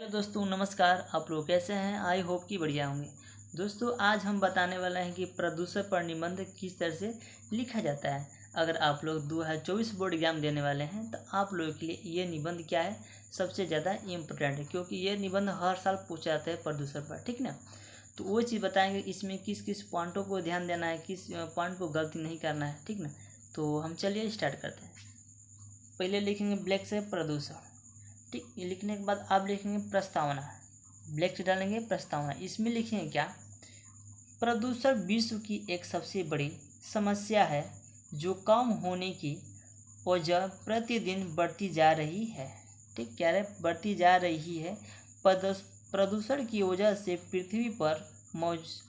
Hello दोस्तों, नमस्कार। आप लोग कैसे हैं? आई होप कि बढ़िया होंगे। दोस्तों, आज हम बताने वाले हैं कि प्रदूषण पर निबंध किस तरह से लिखा जाता है। अगर आप लोग 2024 बोर्ड एग्जाम देने वाले हैं तो आप लोगों के लिए ये निबंध क्या है, सबसे ज़्यादा इम्पोर्टेंट है, क्योंकि ये निबंध हर साल पूछा जाता है प्रदूषण पर। ठीक ना? तो वो चीज़ बताएंगे इसमें किस किस पॉइंटों को ध्यान देना है, किस पॉइंट को गलती नहीं करना है। ठीक ना? तो हम चलिए स्टार्ट करते हैं। पहले लिखेंगे ब्लैक से प्रदूषण। ठीक, ये लिखने के बाद आप लिखेंगे प्रस्तावना। ब्लैक से डालेंगे प्रस्तावना। इसमें लिखेंगे क्या? प्रदूषण विश्व की एक सबसे बड़ी समस्या है जो कम होने की वजह प्रतिदिन बढ़ती जा रही है। ठीक, क्या है? बढ़ती जा रही है। प्रदूषण की वजह से पृथ्वी पर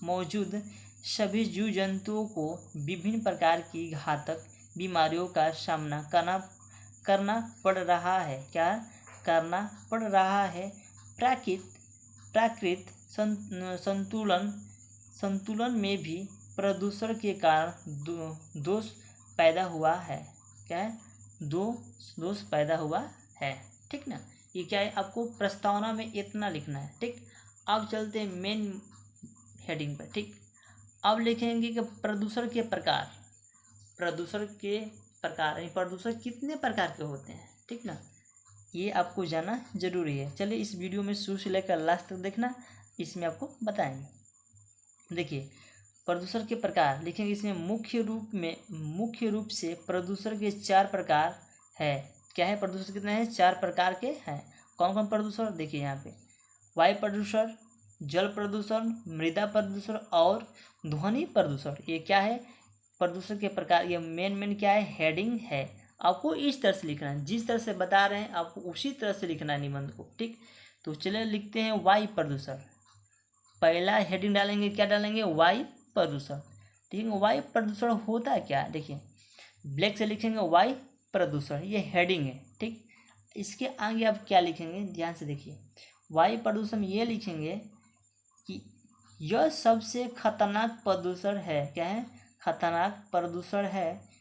मौजूद सभी जीव जंतुओं को विभिन्न प्रकार की घातक बीमारियों का सामना करना पड़ रहा है। क्या करना पड़ रहा है? प्राकृतिक संतुलन में भी प्रदूषण के कारण दोष पैदा हुआ है। क्या है? दोष पैदा हुआ है। ठीक ना? ये क्या है? आपको प्रस्तावना में इतना लिखना है। ठीक, अब चलते हैं मेन हेडिंग पर। ठीक, अब लिखेंगे कि प्रदूषण के प्रकार। प्रदूषण कितने प्रकार के होते हैं। ठीक ना? ये आपको जानना जरूरी है। चलिए इस वीडियो में शुरू से लेकर लास्ट तक देखना, इसमें आपको बताएंगे। देखिए, प्रदूषण के प्रकार लिखेंगे। इसमें मुख्य रूप से प्रदूषण के 4 प्रकार है। क्या है? प्रदूषण कितने हैं? 4 प्रकार के हैं। कौन कौन प्रदूषण? देखिए यहाँ पे वायु प्रदूषण, जल प्रदूषण, मृदा प्रदूषण और ध्वनि प्रदूषण। ये क्या है? प्रदूषण के प्रकार। ये मेन क्या है? हेडिंग है। आपको इस तरह से लिखना है, जिस तरह से बता रहे हैं आपको उसी तरह से लिखना है निबंध को। ठीक, तो चलिए लिखते हैं वायु प्रदूषण। पहला हेडिंग डालेंगे, क्या डालेंगे? वायु प्रदूषण। ठीक है, वायु प्रदूषण होता है क्या? देखिए, ब्लैक से लिखेंगे वायु प्रदूषण, ये हेडिंग है। ठीक, इसके आगे आप क्या लिखेंगे, ध्यान से देखिए। वायु प्रदूषण ये लिखेंगे कि यह सबसे खतरनाक प्रदूषण है। क्या है? खतरनाक प्रदूषण है।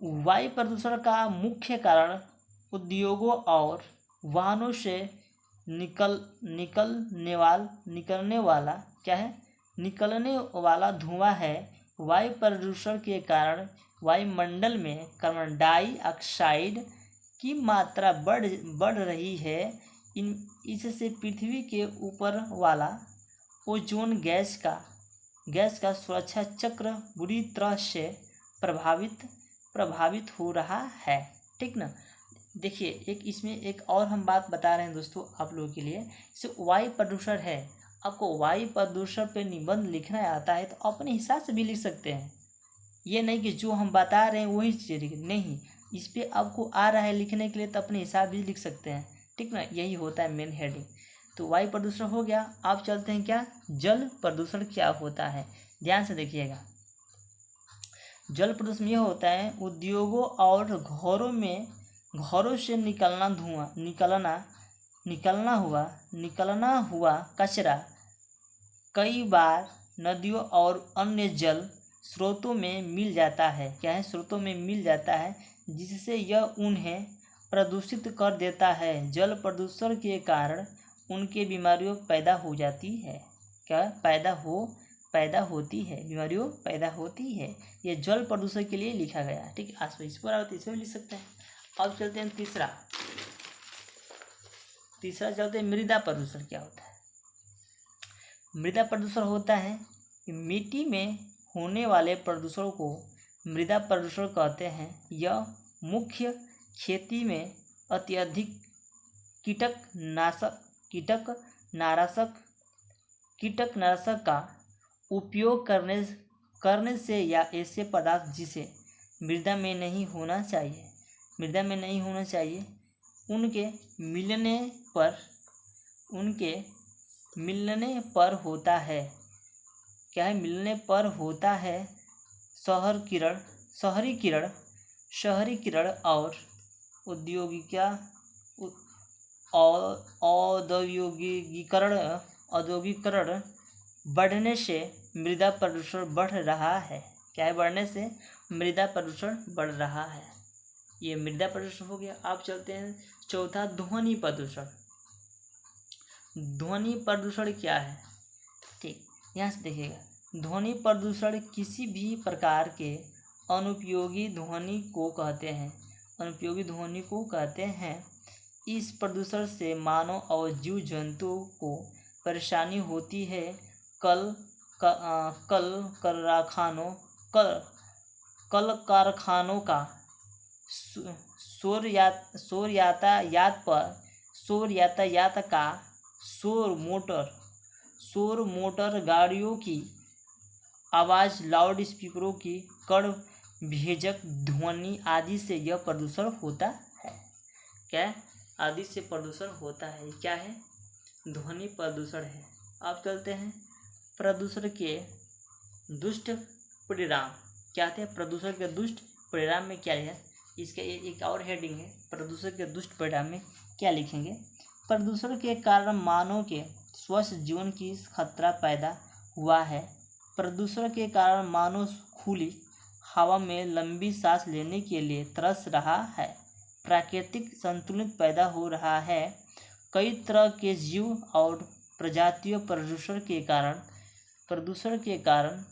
वायु प्रदूषण का मुख्य कारण उद्योगों और वाहनों से निकलने वाला क्या है? निकलने वाला धुआं है। वायु प्रदूषण के कारण वायुमंडल में कार्बन डाइऑक्साइड की मात्रा बढ़ रही है। इससे पृथ्वी के ऊपर वाला ओजोन गैस का सुरक्षा चक्र बुरी तरह से प्रभावित हो रहा है। ठीक ना? देखिए, इसमें एक और हम बात बता रहे हैं दोस्तों आप लोगों के लिए। जैसे वायु प्रदूषण है, आपको वायु प्रदूषण पे निबंध लिखना आता है तो अपने हिसाब से भी लिख सकते हैं। ये नहीं कि जो हम बता रहे हैं वही चीज़ लिखें, नहीं। इस पर आपको आ रहा है लिखने के लिए तो अपने हिसाब भी लिख सकते हैं। ठीक ना? यही होता है मेन हेडिंग। तो वायु प्रदूषण हो गया। आप चलते हैं क्या? जल प्रदूषण क्या होता है, ध्यान से देखिएगा। जल प्रदूषण यह होता है उद्योगों और घरों से निकलना हुआ कचरा कई बार नदियों और अन्य जल स्रोतों में मिल जाता है। क्या है? स्रोतों में मिल जाता है, जिससे यह उन्हें प्रदूषित कर देता है। जल प्रदूषण के कारण उनके बीमारियों पैदा हो जाती है। क्या पैदा होती है? बीमारियों पैदा होती है। ये जल प्रदूषण के लिए लिखा गया। ठीक है, आस इस पर तीसरा लिख सकते हैं। अब चलते हैं तीसरा चलते हैं मृदा प्रदूषण क्या होता है। मृदा प्रदूषण होता है मिट्टी में होने वाले प्रदूषण को मृदा प्रदूषण कहते हैं। यह मुख्य खेती में अत्यधिक कीटनाशक का उपयोग करने से या ऐसे पदार्थ जिसे मृदा में नहीं होना चाहिए उनके मिलने पर होता है। क्या है? मिलने पर होता है शहरी किरण और औद्योगिकरण बढ़ने से मृदा प्रदूषण बढ़ रहा है। क्या है? बढ़ने से मृदा प्रदूषण बढ़ रहा है। ये मृदा प्रदूषण हो गया। आप चलते हैं चौथा, ध्वनि प्रदूषण। ध्वनि प्रदूषण क्या है? ठीक, यहाँ से देखिएगा, ध्वनि प्रदूषण किसी भी प्रकार के अनुपयोगी ध्वनि को कहते हैं। अनुपयोगी ध्वनि को कहते हैं। इस प्रदूषण से मानव और जीव जंतुओं को परेशानी होती है। कल कारखानों का शोर यातायात का शोर, मोटर गाड़ियों की आवाज़, लाउड स्पीकरों की कड़ भेजक ध्वनि आदि से यह प्रदूषण होता है। क्या आदि से प्रदूषण होता है? क्या है? ध्वनि प्रदूषण है। अब चलते हैं प्रदूषण के दुष्ट परिणाम। क्या थे प्रदूषण के दुष्ट परिणाम में? क्या है इसका? एक और हेडिंग है, प्रदूषण के दुष्ट परिणाम में क्या लिखेंगे? प्रदूषण के कारण मानव के स्वस्थ जीवन की खतरा पैदा हुआ है। प्रदूषण के कारण मानव खुली हवा में लंबी सांस लेने के लिए तरस रहा है। प्राकृतिक संतुलन पैदा हो रहा है। कई तरह के जीव और प्रजातियों प्रदूषण के कारण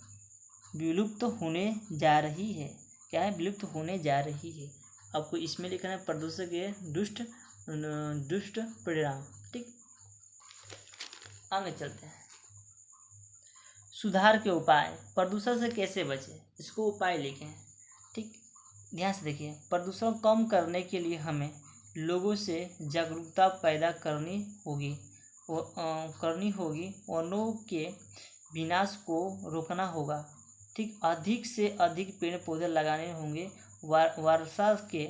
विलुप्त होने जा रही है। क्या है? विलुप्त होने जा रही है। आपको इसमें लिखना है प्रदूषण के दुष्ट परिणाम। ठीक, आगे चलते हैं। सुधार के उपाय। प्रदूषण से कैसे बचें, इसको उपाय लिखें। ठीक, ध्यान से देखिए। प्रदूषण कम करने के लिए हमें लोगों से जागरूकता पैदा करनी होगी। वनों के विनाश को रोकना होगा। ठीक, अधिक से अधिक पेड़ पौधे लगाने होंगे। वर्षा के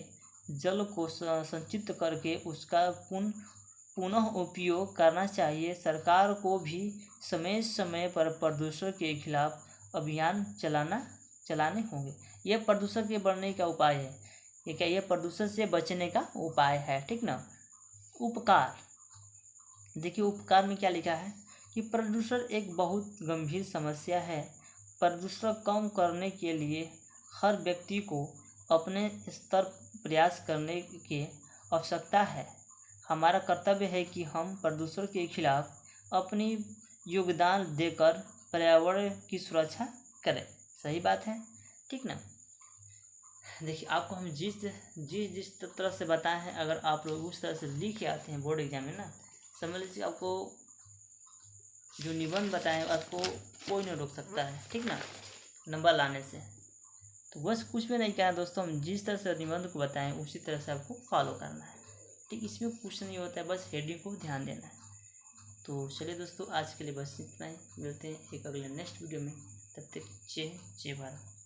जल को संचित करके उसका पुनः उपयोग करना चाहिए। सरकार को भी समय समय पर प्रदूषण के खिलाफ अभियान चलाने होंगे। यह प्रदूषण के बढ़ने का उपाय है। ये क्या? यह प्रदूषण से बचने का उपाय है। ठीक ना। उपकार। देखिए उपकार में क्या लिखा है कि प्रदूषण एक बहुत गंभीर समस्या है। प्रदूषण कम करने के लिए हर व्यक्ति को अपने स्तर प्रयास करने की आवश्यकता है। हमारा कर्तव्य है कि हम प्रदूषण के खिलाफ अपनी योगदान देकर पर्यावरण की सुरक्षा करें। सही बात है। ठीक ना। देखिए आपको हम जिस तरह से बताए हैं, अगर आप लोग उस तरह से लिख के आते हैं बोर्ड एग्जाम में ना, समझ लीजिए आपको जो निबंध बताएं आपको कोई नहीं रोक सकता है। ठीक ना, नंबर लाने से। तो बस कुछ भी नहीं कहना दोस्तों, हम जिस तरह से निबंध को बताएं उसी तरह से आपको फॉलो करना है। ठीक, इसमें कुछ नहीं होता है, बस हेडिंग को ध्यान देना है। तो चलिए दोस्तों, आज के लिए बस इतना ही। मिलते हैं एक अगले नेक्स्ट वीडियो में। तब तक जय भारत।